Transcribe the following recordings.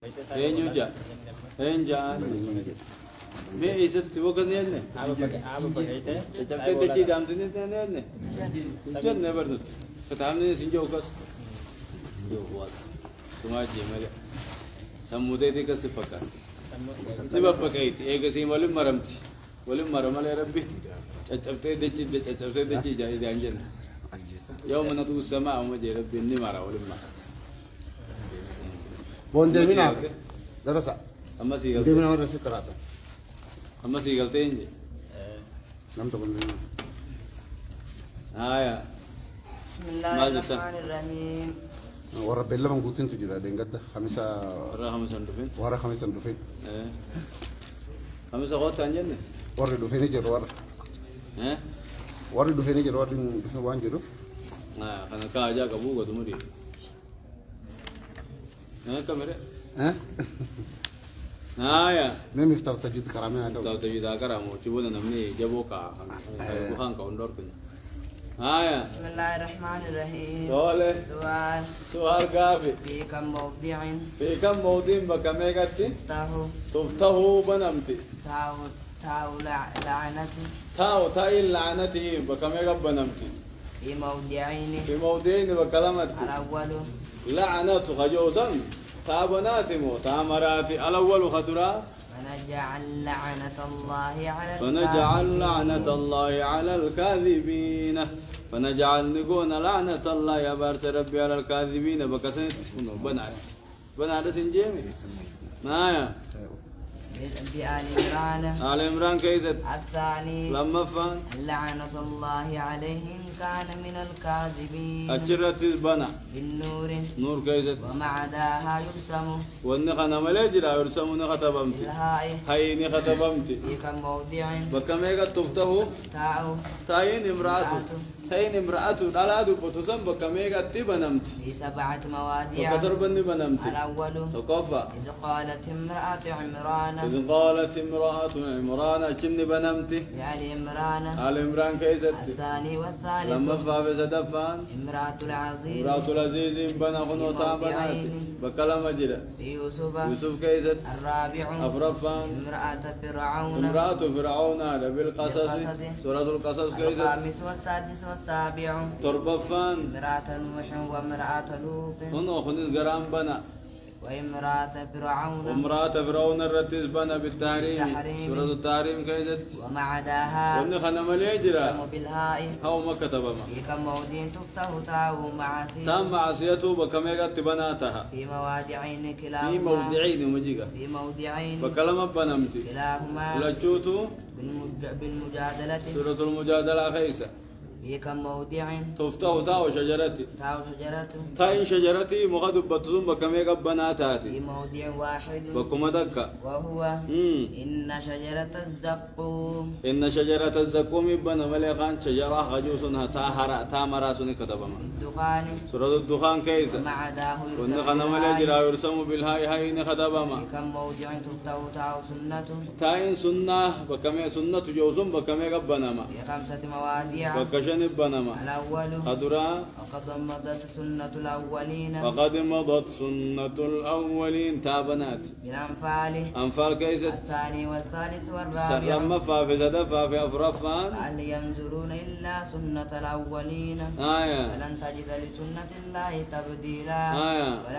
Eenyuja? Eenjaan. Mee eessatti boqon yaadne? Caccabtee dachii daamtanii ta'an yaadne? Jenne barnuti. Kataamni sin jiru kas. Sumaa jeemale. Sammuu ta'eetii kas si fakkaata. Si babbaqeeti. Eegasii waliin maramti. Waliin maramalee rabbi. Caccabtee dachii jaayidaan jenna. Yoo mana tu'u samaa amma jee rabbi inni mara waliin mara. بوندي منا درسا أما سيقلت بوندي منا ورا ستراتا أما سيقلتين جي نم تقول آية بسم الله الرحمن الرحيم ورا بيلا من قوتين تجرا دينغدا خمسة ورا خمسة دفين ورا خمسة دفين خمسة قوت أنجن ورا دفين جر ورا ورا دفين جر ورا دفين وان جرو خنا كاجا كبوغ دمري كاميرا آية ما مفتاح تجد كرامة هذا تاو تجد كرامة وشوفنا نمني جابوكا بوخان كوندور كنا آية بسم الله الرحمن الرحيم سؤال كافي في كم موضع بكم يقتي تفتح بنمتي تاو لعنتي تاي لعنتي بكم يقب بنمتي في موضعين بكلمة الأول لعنة خجوزا تابناتم تامرات الأول خدرا فنجعل لعنة الله على الكاذبين فنجعل نقول لعنة الله يا بارس ربي على الكاذبين بكسنت بنات سنجيمي مايا بآل عمران آل عمران كيست الثاني لما فان لعنة الله عليهم كان من الكاذبين أجرت بنا بالنور نور كيست ومع داها يرسم والنخنا ملاجرا يرسم نختبمت هاي نختبمت في كم موضع بكم يقت تفتح تاين امرأة دلاد بتسم بكم يقت تبنمت في 7 مواضع وكتر بني بنمت الأول تقفى إذ قالت امرأة عمران أجن بنمت لآل عمران آل عمران كيست الثاني والثالث لما فاف سدفان امرأة العزيز بنا خنوتا بنات بكلام جرا في يوسف كيست الرابع أفرفان امرأة فرعون على بالقصص سورة القصص كيست الخامس والسادس والسابع تربفان امرأة نوح وامرأة لوط هنو خنيس قرام بنا وامرأة فرعون الرتيس بنا بالتحريم سورة التحريم كيست ومع داها ومن خنم اليجرا سم بالهاء هاو ما كتب ما في كم موضع تفتح تاء معصية تام معصيته بكم يقت بناتها في موضعين في كلاهما موضعين مجيكا في موضعين بكلام بنمتي كلاهما لجوتو بالمجادلة سورة المجادلة خيسة في كم موضع تفتح تاو شجرتي تاء شجرة تاين شجرتي مغدب بتزوم بكم يقت في بناتاتي موضع واحد بكم دكا وهو إن شجرة الزقوم شجرة الزقوم بنا مليخان شجرة خجوسنها تامرا سني كتبما الدخان سورة الدخان كيسة مع داه كن يرسم خنم اليجرا يرسم بالهاي هاي نخدبما في كم موضع تفتح تاء سنة تاين سنة بكم سنة جوزم بكم يقت بنما في 5 مواضع بكشن بنما الأول قدرا وقد مضت سنة الأولين فقد مضت سنة الأولين تابنات بالأنفال أنفال كيست الثاني والثالث والرابع سلم فافي زدفا في أفرفان هل ينظرون إلا سنة الأولين آية فلن تجد لسنة الله تبديلا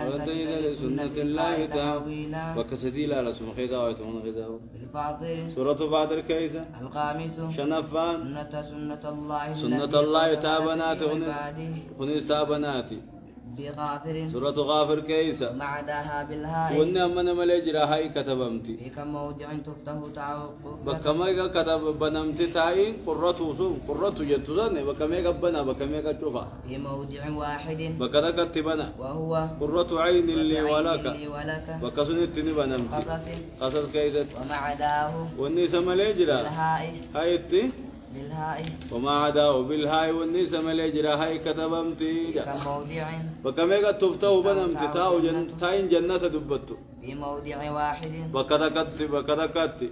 ولن تجد لسنة الله تحويلا وكسدي لا لسم خيزا ويتمون خيزا الفاضل سورة فاضل كيسة الخامس شنفان سنة الله تابنات عباده خنيس تابناتي بغافر سورة غافر كيسة مع داها بالهاء وني أمنا مليجرا هاي كتبمتي في كم موضع تفتح تعوق بكمايغا كتب بنمتي تاين قرته سو قرته جتوزاني بكمايغا بنا بكمايغا تشوفا في موضع واحد بكذا كتبنا وهو قرة عين لي ولك لي ولك بكسنتني بنمتي قصص قصص كيست ومع داه وني سمليجرا بالهاء هايتي للهاء وما عداه بالهاي والنيس ملي جرا هاي كتبمتي كموضع بكميغا تفتو بنمت تاين جنة دبتو في موضع واحد بكدكت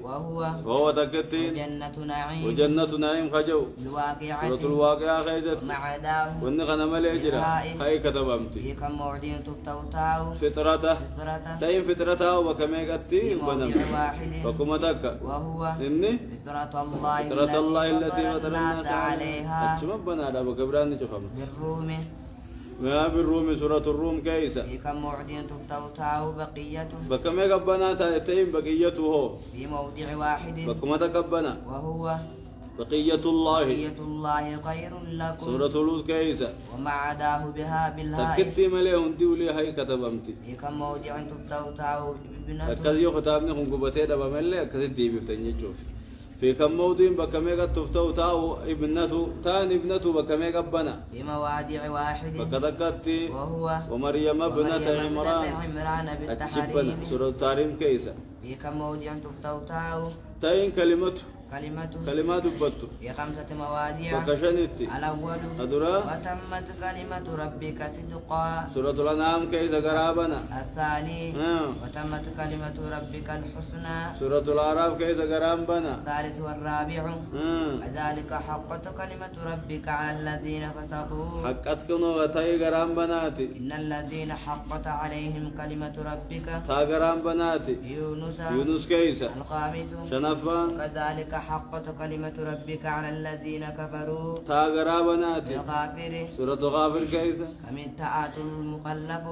وهو تكت جنة نعيم وجنة نعيم خجو الواقعة سورة الواقعة خيزت وما عداه ونغنا ملي جرا هاي كتبمتي في كموضع تفتوتاو فطرته تاين فطرته وبكميغا في بنمت موضع واحد وكما تك وهو إني فطرة الله التي فطر الناس عليها أتشم بنا هذا بكبران نشوفهم بالروم ما بالروم سورة الروم كيسة في كموضع تفتوتاو بقيته بكما يقبنا تاين بقيته في موضع واحد بكما تقبنا وهو بقية الله بقية الله خير لكم سورة لوط كيسة وما عداه بها بالهاء تكتي مليهم دولي هاي كتبمتي في كم موضع تفتوتاو ابنته أكاد يو خطابني هم قبتي دبا ملي أكاد دي بفتنجي شوف في كم موضع بكما تفتو تاو ابنته تان ابنته بكما يقبنا في مواضع واحد بكتكتي وهو ومريم ابنة عمران عمران أتشبنا بالتحريم سورة التحريم كيسة في كم موضع تفتوتاو تاين كلمته كلمته كلمات دبته في 5 مواضع بكشنتي الأول أدرا وتمت كلمة ربك صدقا سورة الأنعام كيسة قرابنا الثاني نعم. وتمت كلمة ربك الحسنى سورة الأعراف كيسة قرابنا الثالث والرابع نعم. وذلك حقت كلمة ربك على الذين فسقوا حقتك نغتاي قرابناتي إن الذين حقت عليهم كلمة ربك تا قرابناتي يونس يونس كيسة الخامس شنفان كذلك حقت كلمة ربك على الذين كفروا تا قرابناتي الغافر سورة غافر كيسة كمن تآت المكلف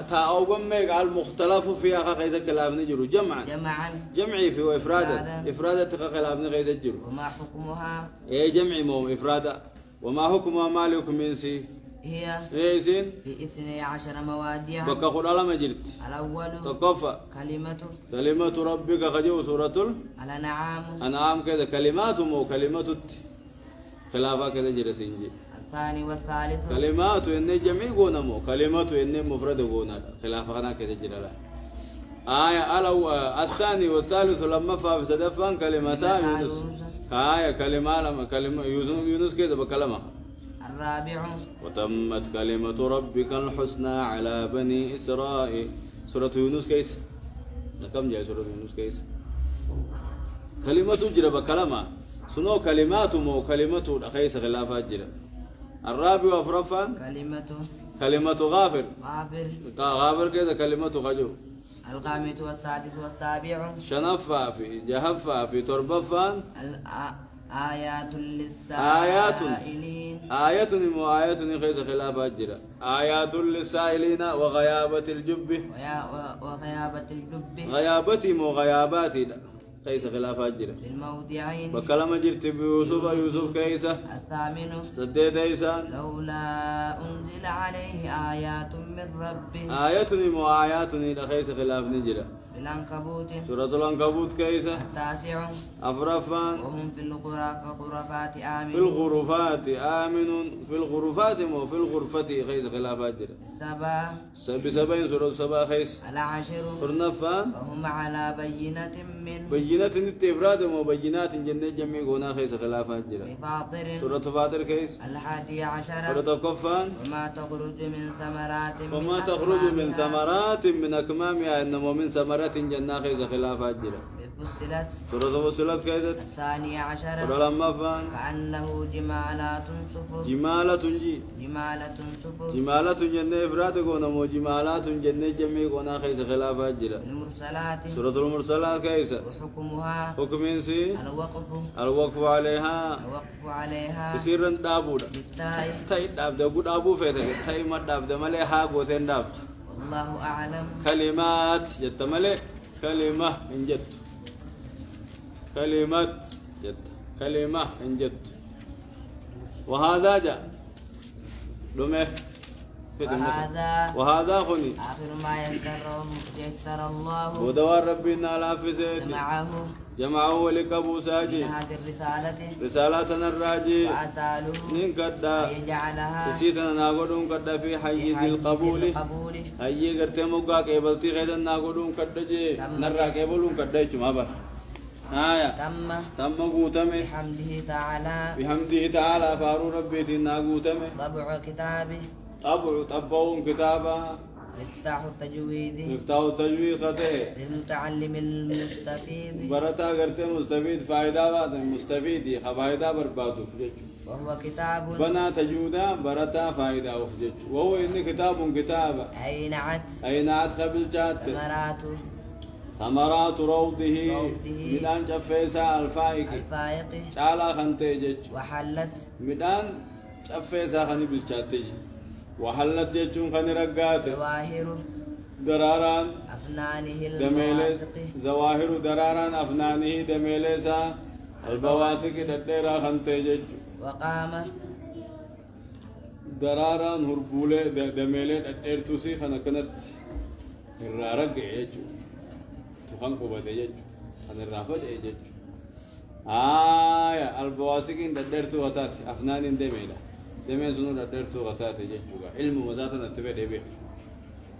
تا أو بميك على المختلف فيها كيسة كلام نجرو جمعا جمعا جمعي في وإفرادة إفرادة كلام نغيسة جرو وما حكمها إيه جمعي مو إفرادة وما حكمها مالك من سي هي إيه سين في 12 مواضع بكا خد على مجلت الأول تكفى كلمة ربك خجو سورة الأنعام الأنعام كذا كلمات مو كلمة خلافة كذا جرسينجي الثاني والثالث كلمات إن جميع قونا مو كلمات إن مفرد قونا خلافة كنا كذا جرلا آية الثاني والثالث لما فسدفان كلمتان يونس آية كلمة يونس كذا بكلمة الرابع وتمت كلمة ربك الحسنى على بني إسرائيل سورة يونس كيس كم جاء سورة يونس كيس كلمة جرى بكلمة سنو كلمات مو كلمة أخيس خلافات جرى الرابع وفرفان كلمة غافر غافر كذا كلمة غجو الخامس والسادس والسابع شنفا في جهفا في تربفان آيات للسائلين آيات مو آيات خيس خلافات جرى آيات للسائلين وغيابة الجب وغيابة الجب غيابتي مو غياباتي كيس خلافات جرى الموضعين بكلمة جرت بيوسف كيسة الثامن سديت إيسان لولا أنزل عليه آيات من ربه آيات مو آيات إلى كيس خلاف نجرى العنكبوت سورة العنكبوت كيسة التاسع أفرفان وهم في الغرفات آمنون في الغرفات آمنون في الغرفات مو في الغرفة كيس خلافات جرى السبع بسبعين سورة سبع كيس العشر فرنفان وهم على بينة من بينات التفراد مو بينات جنة جميع قونا كيس خلافات جرى فاطر سورة فاطر كيس 11 سورة كفان وما تخرج من ثمرات وما تخرج من ثمرات من أكمامها إنما من ثمرات جنة كيس خلافات جرى فصلت سورة فصلت كيس 12 سورة لما فان كأنه جمالات صفر جمالة صفر جمالة جنة إفراد قونا مو جمالات جنة جميع قونا كيس خلافات جرى المرسلات سورة المرسلات كيس وحكمها حكم سي الوقف عليها يصير دابود تاي داب قد أبو فتك تاي ما داب ملي ها قوتين داب والله أعلم كلمات جت ملي كلمة إن جت كلمات جت كلمة إن جت وهذا جاء لمه وهذا خني آخر ما يسر الله ودوار ربنا على فسيت جمعه لكبو ساجي هذه الرسالة رسالتنا الراجي وأسأله نين كدا يجعلها تسيتنا ناقودون كدا في حيز القبول هاي قرتي موقع كيبلتي خيدا ناقودون كدا جي نرى كيبلون كدا يجمع بر آية تم قوتمه بحمده تعالى فارو ربي تنا قوتمه طبع كتابه طبعون كتابه مفتاح التجويد قته للمتعلم المستفيد برتا قرته مستفيد فائدة بعد مستفيد فائدة بربادو فجج وهو كتاب بنا تجودا برتا فائدة وفجج وهو إن كتاب أينعت قبل جات ثمرات روضه مدان جفيسا الفائق شالا خنتيجج وحلت مدان جفيسا خني بالجاتي وحلت يجون خني رقات ظواهر دراران أفنانه دميلس ظواهر دراران أفنانه دميلسا البواسك دديرا خنتيجج وقام دراران هربولة دميلة دديرتوسي خنا كانت الرارق يجو تخان قبض يجو خنا الرافج يجو البواسكين دديرتو غتات أفنان دميلة دميل سنو دديرتو غتات يجو علم وزاتنا تبع دبي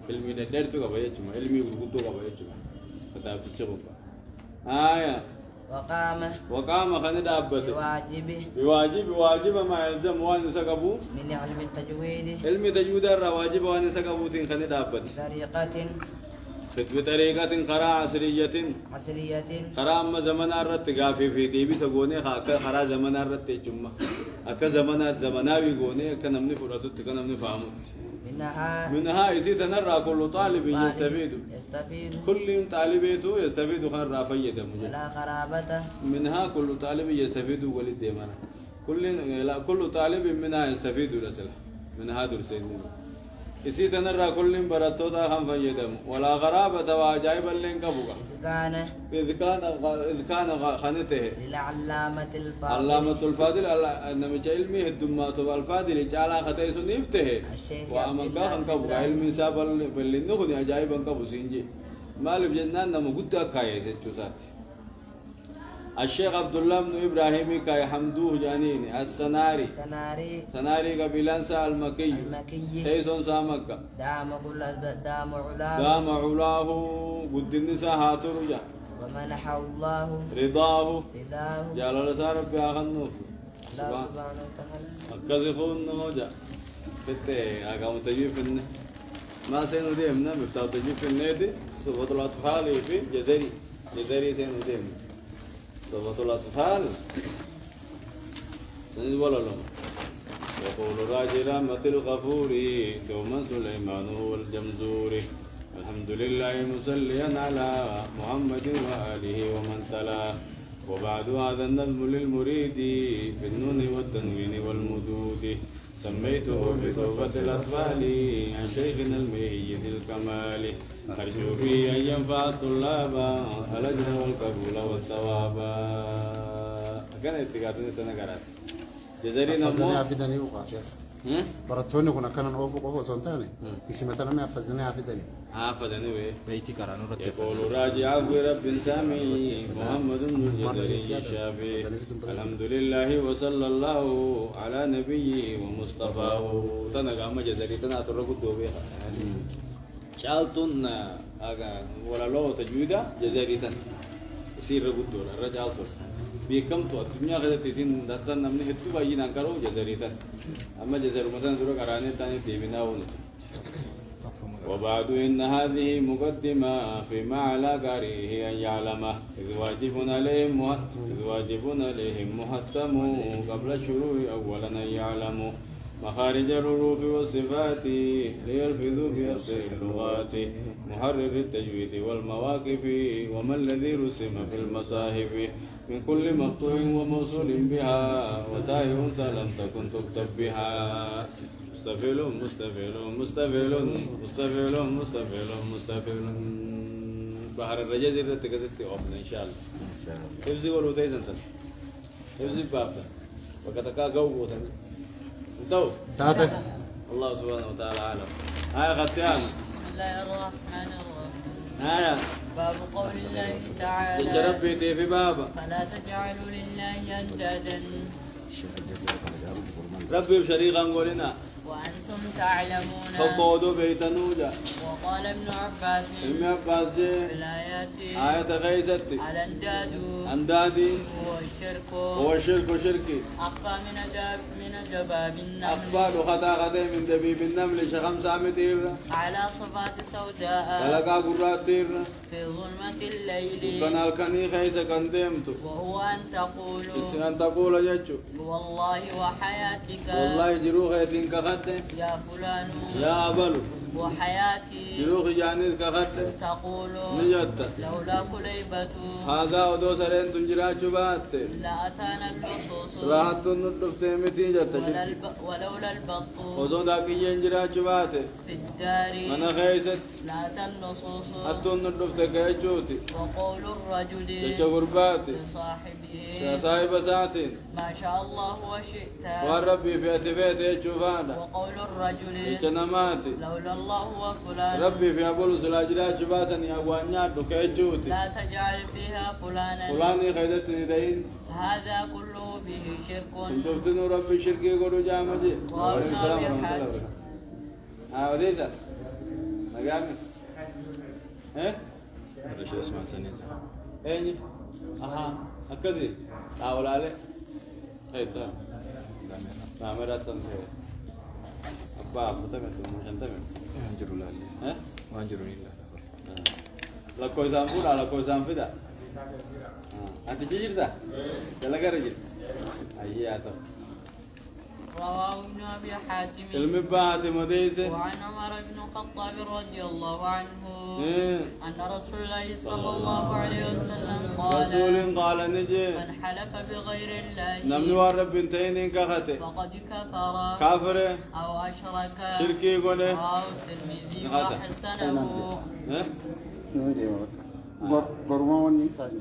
علمي دديرتو غبا يجو علمي وجودو غبا يجو كتاب تشغل وقام خنا دابته بواجب ما يلزم وان سقبو من علم التجويد علم تجويد الرواجب وان سقبو تين خنا دابته بطريقة قراء عصرية قراء أما زمن الرت غافي في ديبي سقوني قراء زمن الرت جمّة أكا زمناوي قوني أكا نمني فراتو تكا نمني فهمت منها يسيت نرى كل طالب يستفيد كل طالبيته يستفيد خير رافية لا قرابته منها كل طالب يستفيد ولد ديمانا كل طالب منها يستفيد رسله منها درسين يسيت نرى كل براتوتا خم فيدم ولا غرابة وعجائب اللين كبوغا إذ كان خانته علامة الفاضل نمج علمي الدمات والفاضل جعل خطيس نفته وأمن كان كبوغا علم ساب باللين نخني عجائب كبو سينجي مال بجنان نمو قد أكاية ستشوسات الشيخ عبد الله بن إبراهيم كاي حمدوه جانيني سناري قبيلان سا المكي تيسون سا مكة دام علاه قد النساء هاترجا ومنح الله رضاه جلال سا ربي أغنوه الله سبحانه وتعالى أكذخون نوجا كتة أقام تجيب فينا ما سينو ديمنا مفتاح تجيب فينا دي صفة الأطفال في جزيري سينو ديمنا صفة الأطفال ولا لهم يقول راجي رحمة الغفور دوما سليمان والجمزور الحمد لله مسليا على محمد وآله ومن تلاه وبعد هذا النظم للمريد بالنون والتنوين والمدود سميته بتوبة الأطفال عن شيخنا الميت الكمال أرجو به أن ينفع الطلاب الأجر والقبول والثواب. كان اتقاطني تنقرات جزري نمو أفيدني وقع شيخ برتوني كنا كنا نوفق وهو سنتاني اسمتنا ما أفزني أفيدني أفيدني وين بيتي كرانو رتب يقول راجع برب سامي محمد بن الجزري الشافي الحمد لله وصلى الله على نبيه ومصطفاه تنقام جزري تناترك الدوبيها شالتون ولا لو تجويدا جزري تن يصير رجل الرجال تور بيكم تو الدنيا كذا تيجين دكتور نمني هتو باجي نانكارو جزري تن أما جزر مثلا زورا كراني تاني ديبنا ون وبعد إن هذه مقدمة فيما على قارئه أن يعلمه إذ واجب عليهم محتم قبل الشروع أولا أن يعلموا مخارج الحروف والصفات ليلفظوا بأصل اللغات محرر التجويد والمواقف وما الذي رسم في المصاحف من كل مقطوع وموصول بها وتائه لم تكن تكتب بها مستفيل بحر الرجاء زي تكسرتي أوفنا إن شاء الله حفظي قولوا تيزن تن حفظي بابتا وكتكا قوة تن انتو تاته الله سبحانه وتعالى عالم هاي ختيان بسم الله الرحمن الرحيم هاي باب قول الله تعالى تجرب بيتي في بابا فلا تجعلوا لله أندادا الشيخ الجزائري ربي بشريقا قولنا وأنتم تعلمون. فقودوا بيتنوجا. وقال ابن عباس ابن عباس في الآيات آية غيستي الأنداد أندادي هو الشرك هو الشرك شركي أخفى من دباب النمل أخبار خطا من دبيب النمل شخم سامتير على صفات سوداء فلقا قراتير في ظلمة الليل كان الكني خيس كندمت وهو أن تقول أن تقول جتشو والله وحياتك والله جروخ يتين كخد يا فلان يا أبلو وحياتي جروخ جانيس كخد تقول نجت لولا كليبة هذا ودو سرين تنجرا شبات لأتانا اللصوص صلاحة النطف تيمتي جت شركي ولولا البط وزو داكي ينجرا شبات في الدار من خيست لأتى اللصوص حتى النطف تكيشوتي وقول الرجل جتشو قرباتي لصاحبه يا صاحب ساعتين ما شاء الله وشئت والربي في أتفيت يشوفانا وقول الرجل جنماتي لولا الله وفلان ربي في أبو سلاجلا شباتني أبوانيا دكيشوتي لا تجعل فيها فلانا فلاني خيدتني دين هذا كله به شرك انتم ربي شركي قولوا جامجي وعليكم السلام ورحمة الله وبركاته وديتا نقامي ايه هذا شيء اسمه سنيزة ايه اها هكذا تعال عليه ايه تمام تعميرات تنسيه أبا تمام مش تمام وانجروا لا ها وانجروا لله لا كوي زامبور على كوي زامفدا أنت تجير ده جل كرجل أيه أتو رواه ابن أبي حاتم المبات مديسة وعن عمر بن الخطاب رضي الله عنه إيه. أن رسول الله صلى الله عليه وسلم قال رسول قال نجي من حلف بغير الله نمني والرب انتين كخته فقد كفر كافر أو أشرك شركي قوله رواه الترمذي نغاته. وحسنه ها نودي برما والنساء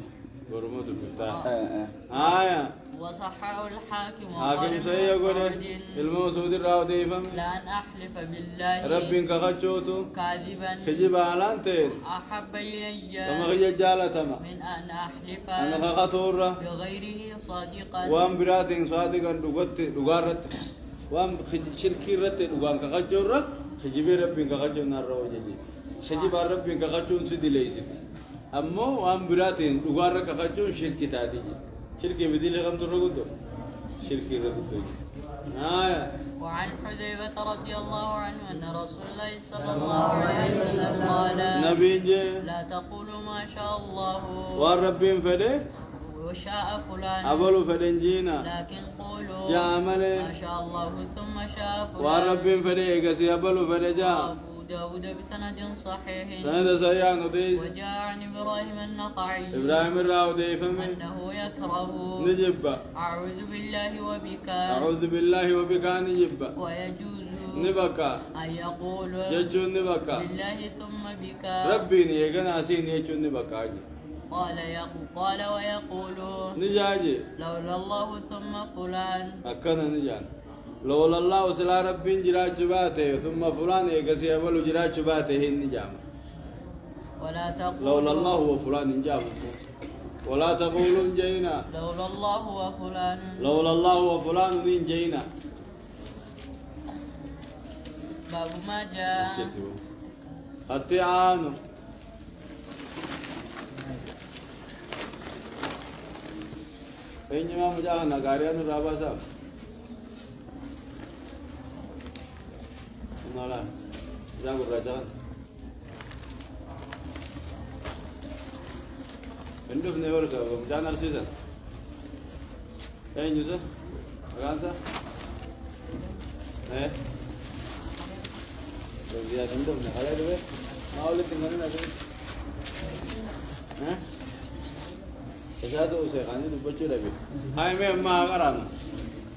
برموت المفتاح آه آية وصححه الحاكم حاكم وقال سيئ ابن قوله مسعود الموسود الراودي فم لأن أحلف بالله رب كخجوتو كاذبا خجب علانتين أحب إلي كما خجب جالتما من أن أحلف أنا خخطورة بغيره صادقا وان براتين صادقا دغارت وان شركي رت دغان كخجورة خجب رب كخجو نار وجدي خجب رب كخجو سدي ليست أمو وان براتين دغارة كخجو شركي تادي شركي بدي لغم ترغدو شركي رغدو وعن حذيفة رضي الله عنه أن رسول الله صلى الله عليه وسلم قال نبي جي لا تقولوا ما شاء الله والرب فدي وشاء فلان أبلو فدنجينا لكن قولوا يا عملي ما شاء الله ثم شاء فلان والرب فدي قسي أبلو فدجا أبو داود بسند صحيح سند سيان وديس وجاء عن إبراهيم النخعي إبراهيم الراودي فمن أنه يكره نجب أعوذ بالله وبك أعوذ بالله وبك نجب ويجوز نبكى أن يقول ججو نبكى بالله ثم بك ربي نيغنا سين يجو نبكى قال ويقول نجاجي لولا الله ثم فلان أكنا نجان لولا الله سلا ربي جراج باته ثم فلان يقسي أبلو جراج باته النجام ولا تقول لولا الله وفلان جاب ولا تقولوا جينا لولا الله وفلان لولا الله وفلان جينا باب ما جاء التعان إنما مجاهد نقاريان الرابع نلا جاء الرجال عندو في نيورك مجانا السيزن أين يوسف أغانسا إيه زيادة عندو في نخلا دوه ما أولي تنغنين أدوه ها إشاهدوا سيخاني دبجو لبي هاي مين ما أقرانا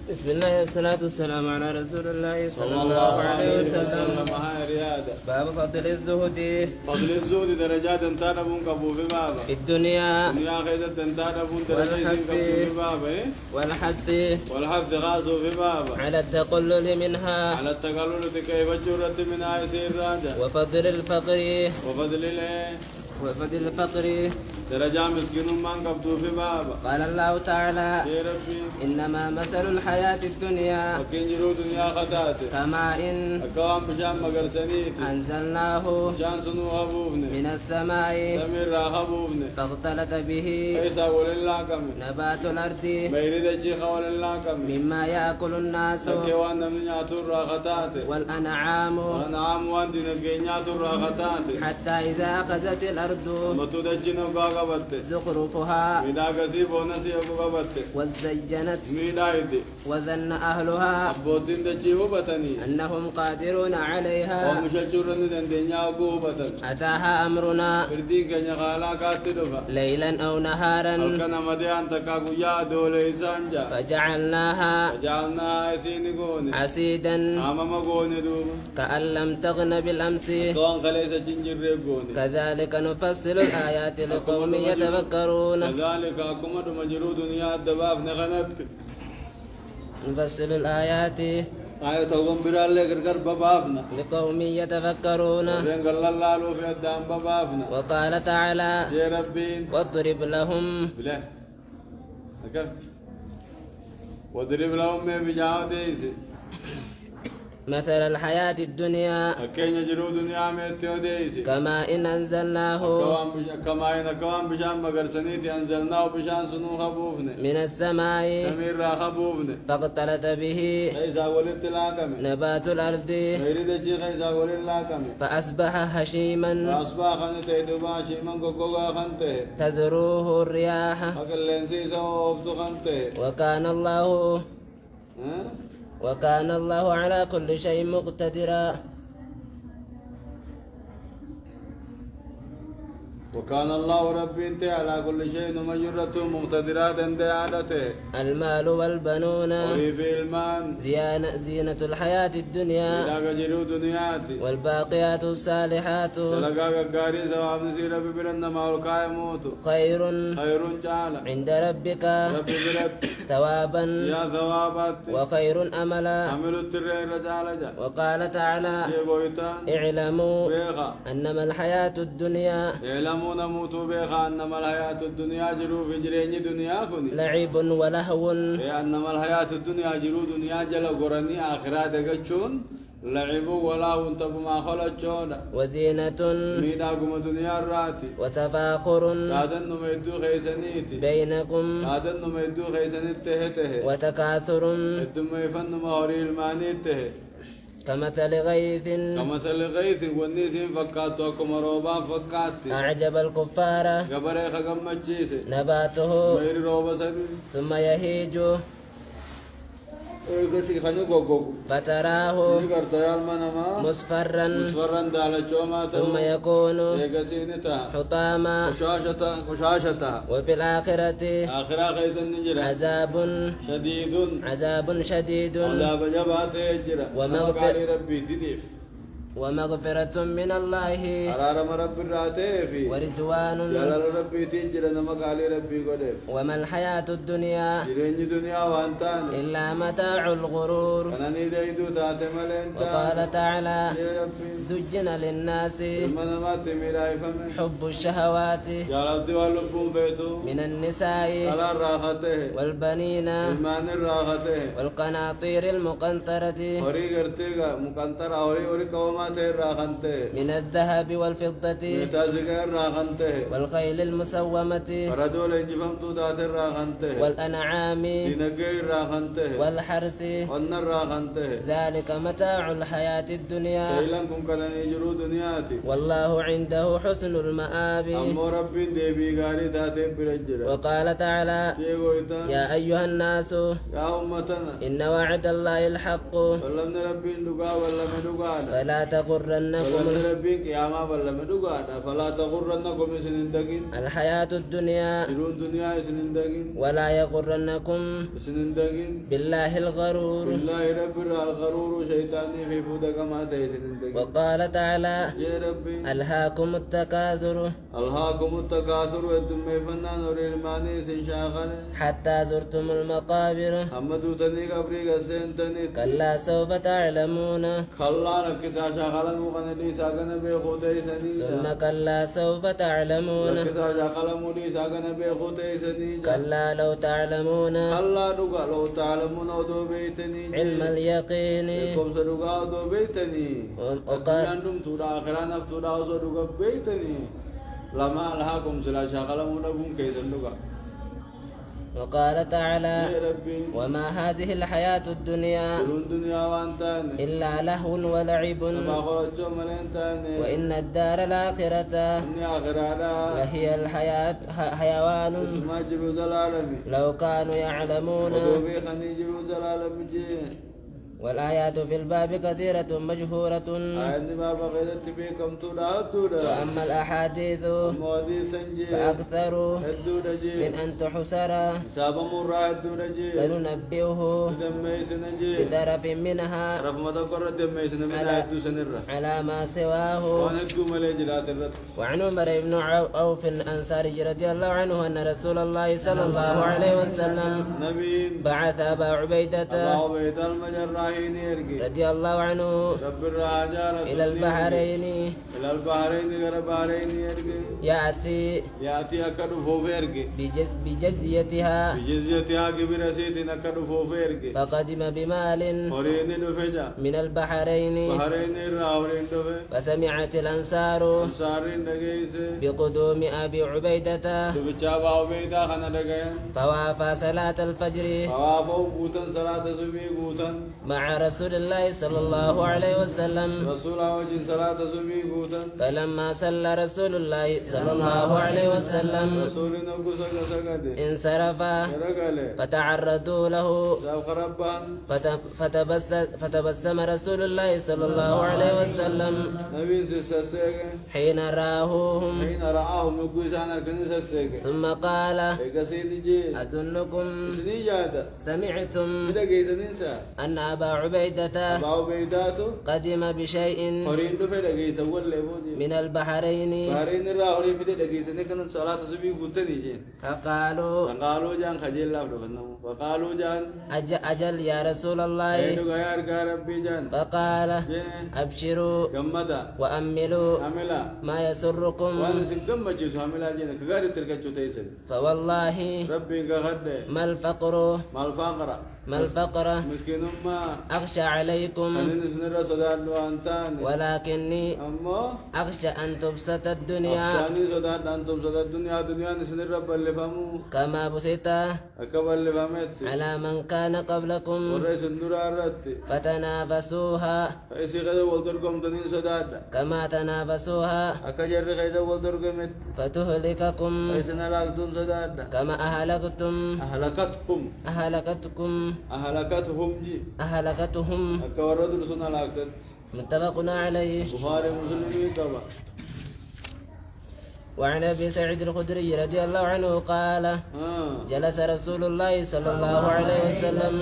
بسم الله والصلاة والسلام على رسول الله صلى الله عليه وسلم. هاي ريادة باب فضل الزهد فضل الزهد درجات انتانا بون كبو في بابا في الدنيا دنيا خيزة انتانا بون درجات كبو في بابا والحث والحث غاسو في بابا على التقلل منها على التقلل كيف جرت من آي سير راجع وفضل الفقر وفضل الايه وفد الفقر. درجة مسكين من قبضوا في بابا. قال الله تعالى يا ربي إنما مثل الحياة الدنيا وكين جرو دنيا خطاتي كماء أكوان بشام مقرسنيتي أنزلناه شان سنو هبوبني من السماء سمير راخبوبني فاختلط به كيسا ولله كمي نبات الأرض ميريد الشيخ ولله كمي مما يأكل الناس سكيوان نمني ناتور راخطاتي والأنعام ونعم وان دين الجنياتور راخطاتي حتى إذا أخذت الأرض متود الجنو قاقبت زخرفها ميدا قسيب ونسي أبو قبت وزينت ميدا يدي وظن أهلها أبوتين دجي هبتني أنهم قادرون عليها ومشجرن دندنيا أبو هبتن أتاها أمرنا فردين كنيا خالا كاتلوفا ليلا أو نهارا الكنا مديان تكاكويا دولي سانجا فجعلناها فجعلنا يسيني قوني حسيدا عمما قوني دوما كأن لم تغن بالأمس كوان خليسة جنجر قوني كذلك نفصل الآيات لقوم يتفكرون. كذلك أكما مجرو دنيا الدباب نغنت نفصل الآيات آية توقم برالي قرقر ببافنا لقوم يتفكرون. وزين قال الله لو في الدام ببافنا وقال تعالى يا ربي واضرب لهم بلا أكف واضرب لهم ما بجاو ديسي مثل الحياة الدنيا أكين يجرو دنيا ميتيو ديسي كما إن أنزلناه كما إن كوان بشان مقرسنيتي أنزلناه بشان سنو خبوفنا من السماء سمير را خبوفنا فاختلط به خيسا ولد لاكمي نبات الأرض غير دجي خيسا ولد لاكمي فأصبح هشيما فأصبح خنته دباشي من قوقا خنته تذروه الرياح أكل لنسيسا وفتو خنته وكان الله على كل شيء مقتدرا. وكان الله ربي انت على كل شيء مجرة مقتدرات انت عادته. المال والبنون وهي في المان زينة الحياة الدنيا لقى جرو دنياتي والباقيات الصالحات لقى قاري ثواب نسير ببرن ما القاي موت خير جعل عند ربك ربي برد ثوابا يا ثوابات وخير أملا. عملوا الترين رجال جا وقال تعالى يبويتان اعلموا بيخا أنما الحياة الدنيا يعلمون موتوا بيخا أنما الحياة الدنيا جرو في جريني دنيا كوني لعب ولهو أنما الحياة الدنيا جرو دنيا جل قرني آخرات قچون لعبوا ولا وانتبوا ما خلچون وزينة ميدا قم دنيا راتي وتفاخر قادن نميدو خيسنيتي بينكم قادن نميدو خيسنيت تهته وتكاثر الدم يفن مهوري الماني ته كمثل غيث كمثل غيث والنيسين فكاتو كمروبا فكاتي أعجب الكفار قبري خقمتشيسي نباته ميري روبا سبي ثم يهيج قسي خنو غوغو فتراه يقرطيال منما مصفرا مصفرا دالچوما ثم يكون يقسينتا حطاما قشاشتا وفي الآخرة آخرا خيسن نجرا عذاب شديد شديد عذاب جبات يجرا ومغفر ربي ديف ومغفرة من الله أرارم رب الراتي في ورضوان جلال ربي تنجر نمك علي ربي قدف وما الحياة الدنيا جرين دنيا وانتان إلا متاع الغرور. أنني ديدو تاتملين وقال تعالى يا ربي زجن للناس من ما تميراي فمن حب الشهوات جلال واللبون فيتو من النساء على راحته والبنين المان راحته والقناطير المقنطرة هوري قرتيغا مقنطر هوري كوما راحته من الذهب والفضة متازق راحته والخيل المسومة فردول انجفمتو تات راحته والأنعام دينقي راحته والحرث ونر راحته ذلك متاع الحياة الدنيا سيلان كن كدن يجرو دنياتي والله عنده حسن المآب. أمو ربي ديبي غاري تاتي برجرا. وقال تعالى يا أيها الناس يا أمتنا إن وعد الله الحق ولم ربي ندقا ولا مدقا فلا تغرنكم ولم ربي قياما ولا مدقا فلا تغرنكم سنندقين الحياة الدنيا جرون دنيا سنندقين ولا يغرنكم سنندقين بالله الغرور. بالله رب الغرور شيطاني في فودك ما تيسنندقين. وقال تعالى يا ربي ألهاكم التكاثر ألهاكم التكاثر والدم فنان وريلماني سنشاغل حتى زرتم المقابر حمدو تني قبري قسين تني كلا سوف تعلمون خلا نكساشا شغال مغن لي ساقن بخوتي سنيجا ثم كلا سوف تعلمون لكتا شغال مولي ساقن بخوتي سنيجا كلا لو تعلمون الله دقا لو تعلمون ودو بيتني علم اليقين كم سدقا ودو بيتني وقال أنتم تورا آخران أفتورا وصدقا بيتني لما ألهاكم سلا شغال مولكم كيسن دقا وقال تعالى يا ربي وما هذه الحياة الدنيا كلون دنيا وانتاني إلا لهو ولعب ما خرجتو ملنتاني وإن الدار الآخرة إني آخرانا لهي الحياة حيوان اسمع جلو زلالمي لو كانوا يعلمون ودوبي خني جلو زلالمي جي والآيات في الباب كثيرة مجهورة آيات ما بغيت بكم تودا تودا وأما الأحاديث مودي سنجي فأكثر هدودا جي من أن تحسر سابا مرا هدودا جي فننبئه دمي سنجي بطرف منها رف ما تقر دمي سنمي هدو سنرا على ما سواه وانا هدو ملي جلات الرد وعن عمر بن عوف الأنصاري رضي الله عنه أن رسول الله صلى الله عليه وسلم نبي بعث أبا عبيدة الله بيت المجرحين يرقي رضي الله عنه رب الرجال إلى البحرين إلى البحرين غير البحرين يرقي يأتي أكد فوف يرقي بجزيتها بجزيتها كبيرة سيتي نكد فوف يرقي فقدم بمال هورين دفجا من البحرين بحرين راورين دفج فسمعت الأنصار سارين دقيس بقدوم أبي عبيدة دبچا باو بيتا خنا دقين فوافى صلاة الفجر فوافو بوتن صلاة سبي بوتن مع رسول الله صلى الله عليه وسلم رسول وجه صلاة سبي بوتن فلما صلى رسول الله صلى الله عليه وسلم رسول نقص سجد انصرف رجله فتعرضوا له ساب خربان فتبسم رسول الله صلى الله عليه وسلم نبي سسسك حين راهم حين رآهم نقص عن الكنيسة سك ثم قال كسيد جي أظنكم سني جاتا سمعتم كده جيس ننسى أن أبا عبيدة باو بيداتو قدم بشيء هورين دو فدا جيس ولا بوجي من البحرين بحرين را هورين فدا جيس نكن صلاة سبي بوتني جي فقالوا فقالوا جان خجل الله دفنو فقالوا جان أجل يا رسول الله ايدو غير ربي جان فقال جي أبشروا جمدا وأملوا عملا ما يسركم وانا سنكم مجلس عملا جينا كغير تركتشو تيسن فوالله ربي غهد ما الفقر ما الفقرة ما الفقر مسكين ما أخشى عليكم خلينا سنرى صدار وانتان ولكني أما أخشى أن تبسط الدنيا أخشاني صدار أنتم صدار دنيا نسنرى بلفامو كما بسط أكبر لفامت على من كان قبلكم ورئيس النور رت فتنافسوها فإسي غدا والدركم تنين صدار كما تنافسوها أكجر غدا والدركم فتهلككم فإسنا لاكتم صدار كما أهلكتم أهلكتهم أكبر رجل سنة لاكتت متفق عليه بخاري مسلمي كبا وعن ابي سعيد الخدري رضي الله عنه قال جلس رسول الله صلى الله عليه وسلم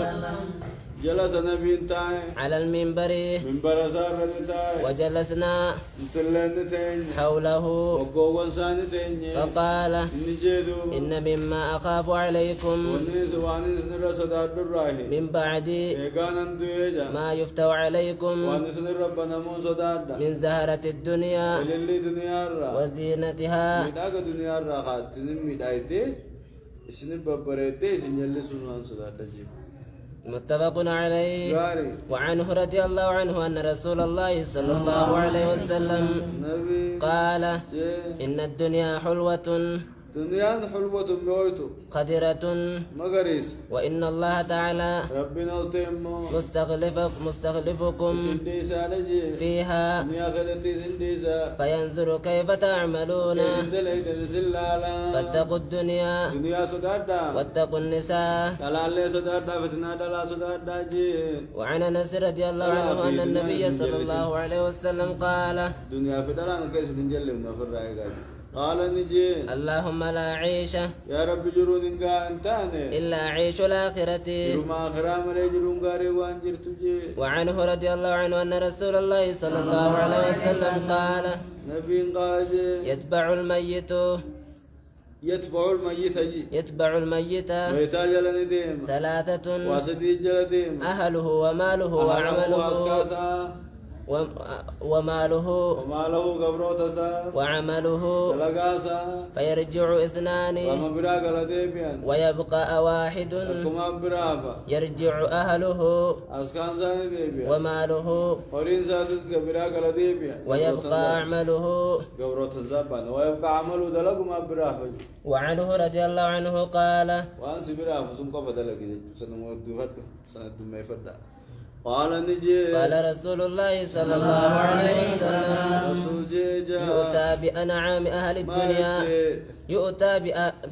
جلس نبي تاي على المنبر منبر سار تاي وجلسنا نتلن تاي حوله وقوان سان تاي فقال نجدو إن مما أخاف عليكم ونيس وانيس نرسدار الراهي من بعد إيقان أنتويجا ما يفتو عليكم وانيس نربنا موسدار من زهرة الدنيا وللي دنيا الرا وزينتها ميداك دنيا الرا خاتن ميدايتي اسن ببريتي سنجل سنوان صدار تجيب متفق عليه غاري وعنه رضي الله عنه أن رسول الله صلى الله عليه وسلم نبي قال جي إن الدنيا حلوة دنيا حلوة بويتو قدرة مغريس وإن الله تعالى ربنا استيمو مستخلفكم سندي سالجي فيها دنيا خدتي سندي سا فينظر كيف تعملون سندلي سلالا فاتقوا الدنيا دنيا سدادا واتقوا النساء دلالي سدادا فتنا دلا سدادا جي وعن أنس رضي الله عنه أن النبي صلى الله عليه وسلم قال دنيا في دلان كيس نجل من في الرأي قال نجي اللهم لا عيش يا رب جرون إنك أنتاني إلا عيش الآخرة جرم آخرا ملي جرون غاري وانجر تجي وعنه رضي الله عنه أن رسول الله صلى الله عليه وسلم قال نبي قال يتبع الميت يتبع الميت ويتاج لنديم ثلاثة واسدي جلديم أهله وماله وعمله وماله وماله قبروتسا وعمله دلقاسا فيرجع اثنان وما براق لديبيان ويبقى واحد كما برافا يرجع أهله أسكان زاني ديبيان وماله ورين سادس براق لديبيان ويبقى عمله قبروتسا بان ويبقى عمله دلق ما برافا وعنه رضي الله عنه قال وانسي برافا سنقف دلق سنموت دوفر سنة ما يفرد قال نجي قال رسول الله صلى الله عليه وسلم رسول جيجا يؤتى بأنعام أهل الدنيا يؤتى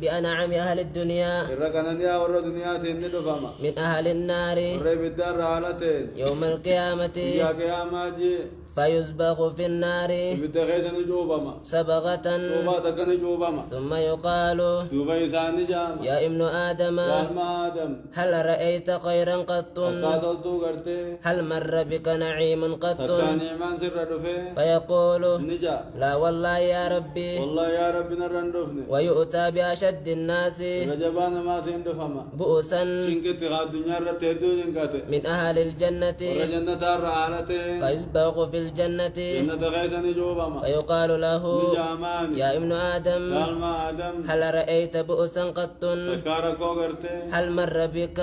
بأنعام أهل الدنيا الركن دنيا ور دنيا تين دفما من أهل النار ورب الدار علتين يوم القيامة يا قيامة جي فيسبغ في النار بتغيثن جوبما سبغة جوبا تكن جوبما ثم يقال دوبا إنسان جام يا ابن آدم يا آدم هل رأيت خيرا قط قاتل تو کرتے هل مر بك نعيم قط تكان ایمان سر رفه فيقول نجا لا والله يا ربي والله يا رب نرن رفني ويؤتى بأشد الناس رجبان ما تين دفما بؤسا شنكت غاد دنيا رتهدو جنكات من أهل الجنة ورجنة علتين فيسبغ في الجنة جنة غيثن جوبما فيقال له نجا أمان يا ابن آدم قال ما آدم هل رأيت بؤسا قط تكارا کو کرتے هل مر بك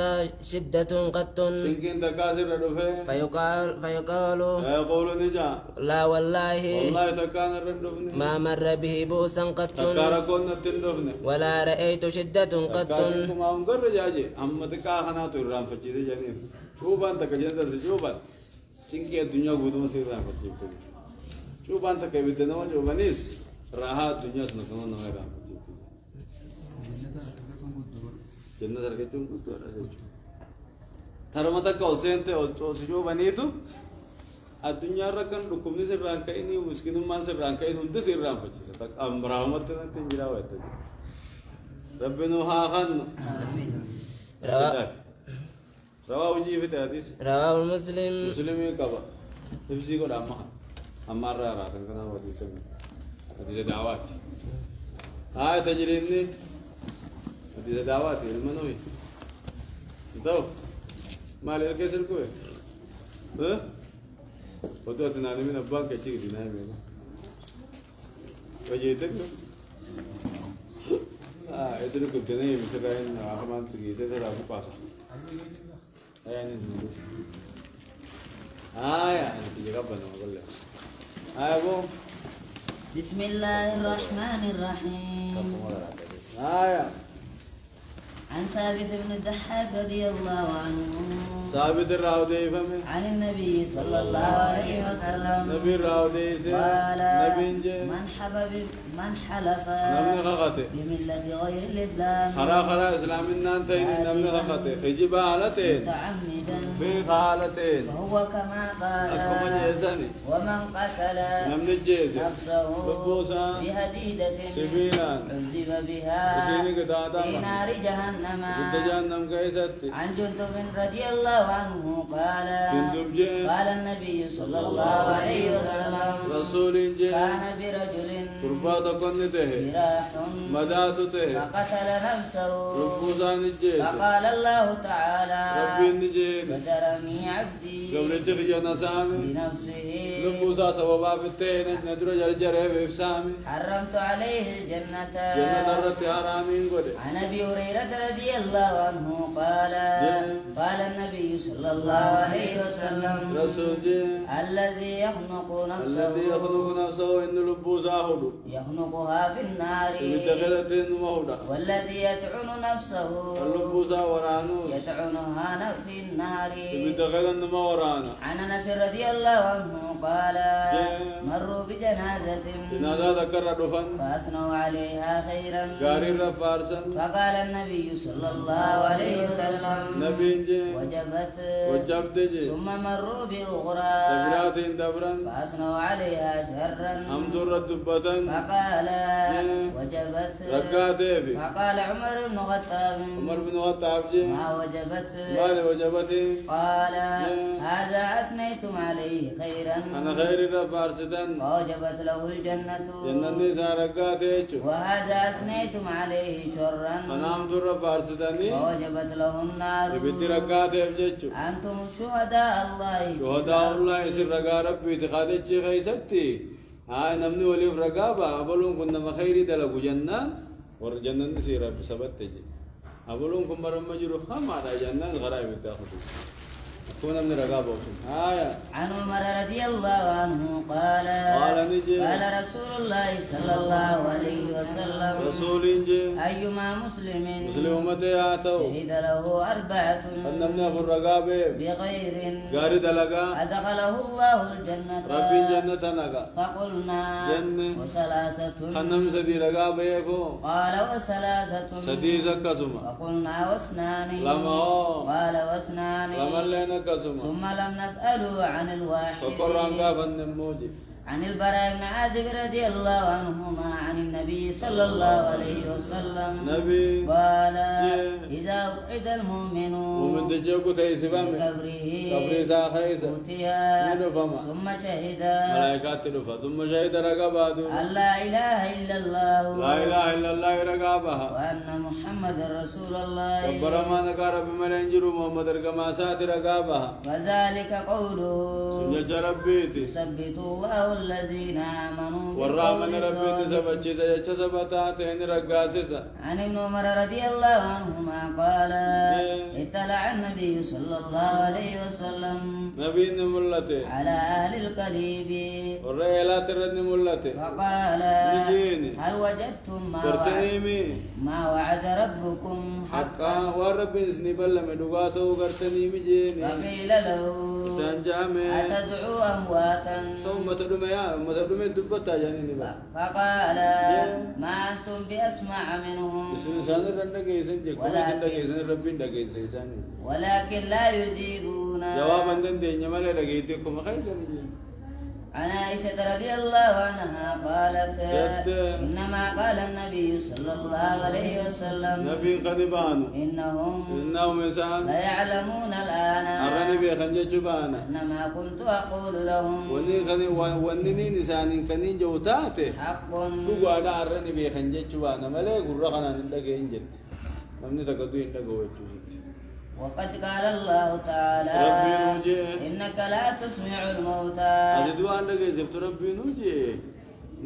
شدة قط شنكين تكاسر رفه فيقال يقول نجا لا والله والله تكان رفني ما مر به بؤسا قط تكارا كون نتن رفني ولا رأيت شدة قط تكارا كما هم قرر جاجي أما تكا خنا تورام فچيدي جانير شوبان تكجن درس شوبان شنكي الدنيا قدوم سيرام فچيدي شوبان تكبيدنا وجوبانيس راحة الدنيا سنكون نويرام جنة سرقتون قدوم ترمتا كولسنت أو بنيتو الدنيا ركن ركومني سرّان كايني ومسكين مان سرّان كاين هند سرّان فجيس تك أمرامت تنجرا ويتج ربنا هاخن رواه جي في الحديث رواه مسلم مسلم كبا تفسير كلام ما أمار رأى تنكنا حديث حديث دعوات هاي تجريني حديث دعوات المنوي دو ما لك كسر كوي ها وتو تناني من أبان كشيء ديناي مينا وجيتك ऐसे तो कुछ नहीं मिसल रहे हैं आखमान से किसे से राहु पासा आया नहीं दूर आया ये जगह बना बोल ले आया वो بسم الله الرحمن الرحيم आया عن ثابت بن الضحاك رضي الله عنه ثابت الراودي فمن عن النبي صلى الله عليه وسلم نبي الراودي سے قال نبي جے من حلف نبي غقته بملة غير الإسلام خرا اسلام النان تين نبي غقته خجبا علتين متعمدا في خالتين فهو كما قال أكما جيساني ومن قتل نمن جيسي نفسه ببوسا بهديدة سبيلا عذب بها وسيني قدادا في نار جهنم قد جهنم كيستي عن جندب رضي الله عنه قال جندب جي قال النبي صلى الله عليه وسلم رسول جي كان برجل قربات قنته سراح مداتته فقتل نفسه ربوسان جيسي فقال الله تعالى ربي نجي بدرني عبدي قبل تخي نسامي بنفسه ربوسا سببا في التين ندر جرجر بإفسامي حرمت عليه الجنة جنة الرت حرامين قد عن ابي هريره رضي الله عنه قال قال النبي صلى الله عليه وسلم رسول جي الذي يخنق نفسه الذي يخلق نفسه إن لبوسا هدو يخنقها في النار بتغلتين مهودا والذي يطعن نفسه اللبوسا ورانو يطعنها في النار بتغلن ما ورانا عن انس رضي الله عنه قال مروا بجنازه جنازة ذكر دفن فاثنوا عليها خيرا غاري رفارسا فقال النبي صلى الله عليه وسلم نبي جي وجبت وجبت جي ثم مروا بأخرى دبراتين دبران فأثنوا عليها شرا هم درت دبتن فقال وجبت ركعتي في فقال عمر بن الخطاب عمر بن الخطاب جي ما وجبت مال وجبتي قال هذا أثنيتم عليه خيرا أنا خير رفارستن فوجبت له الجنة جنة نساء ركعتي وهذا أثنيتم عليه شرا أنا هم در فارستاني فوجبت له النار بدي رقات يبجتشو أنتم شهداء الله شهداء الله يصير رقا ربي تخادت شي خيستي هاي نمني ولي رقابة أبلون كنا مخيري دلقو جنة ورجنة نسير رب سبت تجي أبلون كم مرم مجرو هم على جنة غرايب تاخذ كنا من رقابة آية عن عمر رضي الله عنه قال قال رسول الله صلى الله عليه وسلم رسول إنجي أيما مسلم مسلمتي آتو شهد له أربعة أنمنا في الرقابة بغير غاري دلقا أدخله الله الجنة ربي جنة نقا فقلنا جنة وثلاثة خنم سدي رقابة يكو قال وثلاثة سدي زكسما فقلنا واثنان لما قال واثنان لما لنا كسما ثم لم نسأله عن الواحد فقران قافا النموجي عن البراء بن عازب رضي الله عنهما عن النبي صلى الله عليه وسلم نبي قال إذا وقد المؤمن ومن تجوكو تيسفامي في قبره قبري ساخيسا أوتي ندفما ثم شهد ملائكات تدفا ثم شهد رقابات أن لا إله إلا الله لا إله إلا الله رقابها وأن محمد رسول الله كبر ما نكار بملنجر محمد رقما سات رقابها وذلك قوله سنجل ربيتي يثبت الله الذين آمنوا والرحمن بالقول ربي الصادق. تسبت جيسا سبتاتين رقاسسا عن ابن عمر رضي الله عنهما قال اطلع النبي صلى الله عليه وسلم نبي نملته على أهل القليب والرئيلات الرد نملته فقال نجيني. هل وجدتم قرتنيمي ما وعد ربكم حقا والرب اسني بل مدوغاته قرتنيمي جيني فقيل له سانجامي أتدعو أمواتا ثم تدوم يا متدوم دبتا جاني با فقال ما أنتم بأسمع منهم سان رند كيسن جي كوي سند كيسن ربي دغيسي سان ولكن لا يجيبون جواب اندن دي نمل دغيتي كم خيسن جي عن عائشة رضي الله عنها قالت إنما قال النبي صلى الله عليه وسلم نبي قدبان إنهم إنسان لا يعلمون الآن أرني بيخنج جبانا إنما كنت أقول لهم وني نسان كني جوتاته حق كوغا دا أرني بيخنج جبانا ملك غرقنا ندغين جت نمني تقدو يندغو وجوت وقد قال الله تعالى ربي نوجي إنك لا تسمع الموتى أجدو عندك زبط ربي نوجي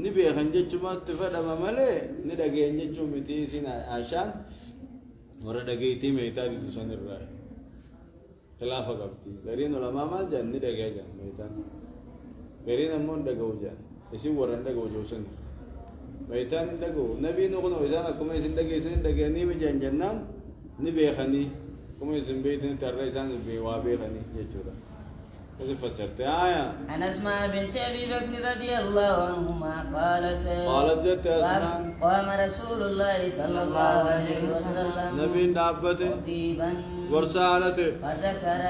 نبي خنجة ما تفدا مملة ندعي نجوم متيسين عشان ورا دعيتي ميتا دي تسان الرأي خلافة قبتي لكن لما ما جان ندعي جان ميتا لكن أمون دعو جان إيش ورا دعو جوسن ميتا ندعو نبي نقول إذا أكمل سندعي سندعي نبي جان جنان نبي خني كم اسم بيتنا ترى إنسان بيوابي خني يجورا هذا فسرت آية عن أسماء بنت أبي بكر رضي الله عنهما قالت جت أسماء قام رسول الله صلى الله عليه وسلم نبي دابته خطيبا ورسالته فذكر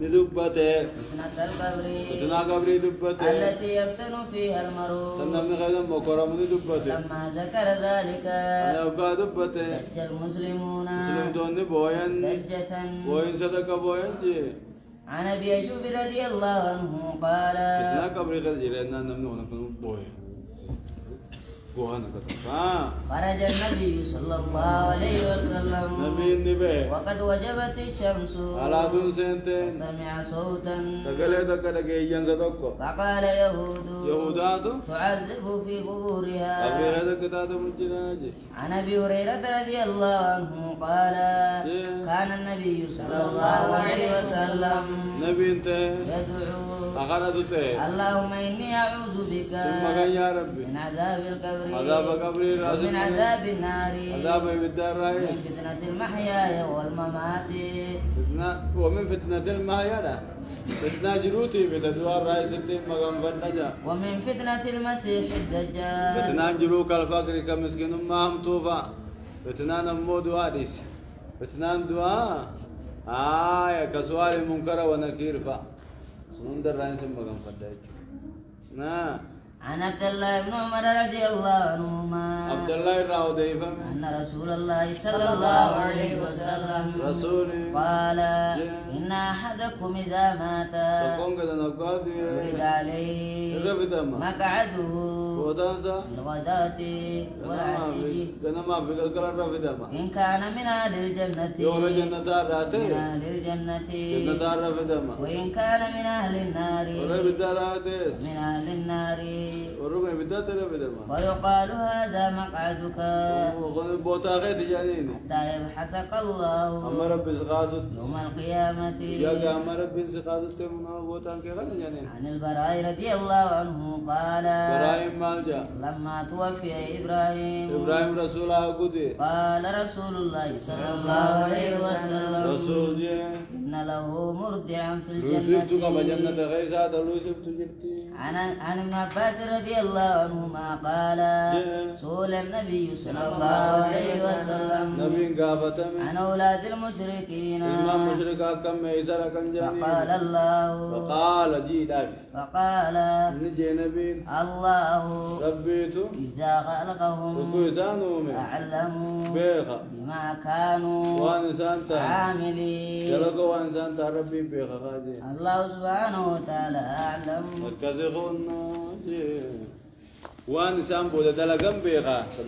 ندبته فتنة القبر فتنا قبري دبته التي يفتن فيها المرء تنمي خيدا مكرم دبته لما ذكر ذلك أنا أبقى دبته دج المسلمون مسلم توني بوين دجة بوين صدق بوين جي عن أبي أيوب رضي الله عنه قال فتنا قبري خيدا جيرنا نمني ونكون بوين خرج النبي صلى الله عليه وسلم نبي النبي وقد وجبت الشمس على دون سنتين سمع صوتا تقلي تقلي جيجان صدقه فقال يهوداتو تعذب في قبورها أبي هذا كتاب الجناج عن أبي هريرة رضي الله عنه قال كان النبي صلى الله عليه وسلم نبي انت يدعو أخرته اللهم إني أعوذ بك ثم قال يا ربي من عذاب القبر عذاب قبري ومن عذاب النار عذاب بالدار ومن رئيس فتنة المحيا والممات فتنة ومن فتنة المهيرة فتنة جروتي بتدوار رئيس الدين مقام فنجا ومن فتنة المسيح الدجال فتنة جروك الفقر كمسكين أمهم توفى فتنة نمود واديس فتنة دعاء كسوال منكر ونكير فا سنندر رئيس مقام فنجا عن عبد الله بن عمر رضي الله عنهما عبد الله الراوديفة أن رسول الله صلى الله عليه وسلم رسولي قال إن أحدكم إذا مات تقوم كذا نقاط يريد عليه الرفض ما مقعده وتنسى الغداة والعشي كان ما في القرار رفض ما إن كان من أهل الجنة يوم جنة راتي من أهل الجنة جنة رفض ما وإن كان من أهل النار ورب الداراتي من أهل النار ورب بدات رفض ما ويقال هذا مقعدك وقال بوتا غير جانين حتى يبحثك الله أما رب سقاسط يوم القيامة يا أما رب سقاسط من بوتا كذا جانين عن البراء رضي الله عنه قال إبراهيم مالجا لما توفي إبراهيم إبراهيم رسول قدي قال رسول الله صلى الله عليه وسلم رسول جي إن له مرضعا في لوسفت كما الجنة جنة غيسات لوسفت جبتي عن ابن عباس رضي الله عنهما قال سئل النبي صلى الله عليه وسلم نبي قافتم عن أولاد المشركين إمام مشرك كم ميسر كم جانين فقال الله فقال جي داي فقال نجي نبي الله ربيتو إذا خلقهم وكويسانو أعلموا بيخا بما كانوا وانسان تا عاملين جلقو وانسان تا ربي بيخا خاجي الله سبحانه وتعالى أعلم مركز خوننا جي وانسان بودا دلقم بيخا